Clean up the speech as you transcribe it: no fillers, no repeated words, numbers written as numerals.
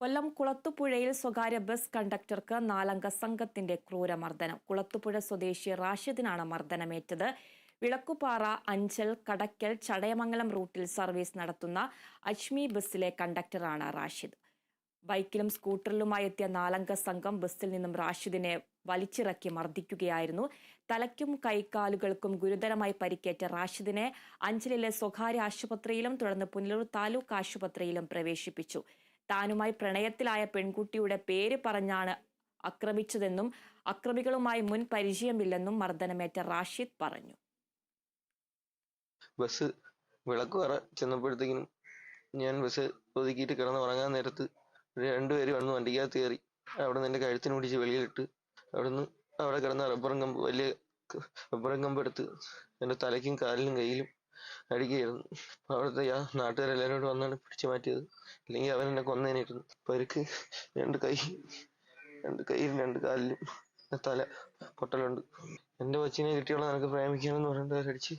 കൊല്ലം കുളത്തുപുഴയിൽ സ്വകാര്യ ബസ് കണ്ടക്ടർക്ക് 4 അംഗ സംഘത്തിന്റെ ക്രൂരമർദ്ദനം. കുളത്തുപുഴ സ്വദേശി റാഷിദിനാണ് മർദ്ദനമേറ്റത്. വിളക്കുപാറ, അഞ്ചൽ, കടയ്ക്കൽ, ചടയമംഗലം റൂട്ടിൽ സർവീസ് നടത്തുന്ന അജ്മി ബസ്സിലെ കണ്ടക്ടറാണ് റാഷിദ്. ബൈക്കിലും സ്കൂട്ടറിലുമായി എത്തിയ 4 അംഗ സംഘം ബസ്സിൽ നിന്നും റാഷിദിനെ വലിച്ചിറക്കി മർദ്ദിക്കുകയായിരുന്നു. തലയ്ക്കും കൈകാലുകൾക്കും ഗുരുതരമായി പരിക്കേറ്റ റാഷിദിനെ അഞ്ചലിലെ സ്വകാര്യ ആശുപത്രിയിലും തുടർന്ന് പുനലൂർ താലൂക്ക് ആശുപത്രിയിലും പ്രവേശിപ്പിച്ചു. താനുമായി പ്രണയത്തിലായ പെൺകുട്ടിയുടെ പേര് പറഞ്ഞാണ് ആക്രമിച്ചതെന്നും അക്രമികളുമായി മുൻ പരിചയമില്ലെന്നും മർദ്ദനമേറ്റ റാഷിദ് പറഞ്ഞു. ബസ് വിളക്കുപാറ ചെന്നപ്പോഴത്തേക്കിനും ഞാൻ ബസ് ഒതുക്കിയിട്ട് കിടന്നുറങ്ങാൻ നേരത്ത് രണ്ടുപേരും വന്ന് വണ്ടിക്കകത്ത് കയറി. അവിടെ നിന്ന് എൻ്റെ കഴുത്തിന് പിടിച്ച് വെളിയിലിട്ട് അവിടെ കിടന്ന വലിയ റബ്ബറും കമ്പ് എടുത്ത് എൻ്റെ തലയ്ക്കും കാലിനും കയ്യിലും അടിക്കുകയായിരുന്നു. അവിടുത്തെ നാട്ടുകാരെല്ലാവരും കൂടെ വന്നാണ് പിടിച്ചു മാറ്റിയത്. അല്ലെങ്കിൽ അവൻ എന്നെ കൊന്നേനായിരുന്നു. പരുക്ക് രണ്ട് കൈയിലും 2 കാലിലും തല പൊട്ടലുണ്ട്. എൻ്റെ കൊച്ചിനെ കിട്ടിയോളം നിനക്ക് പ്രേമിക്കാമെന്ന് പറഞ്ഞിട്ട് അവരടിച്ച്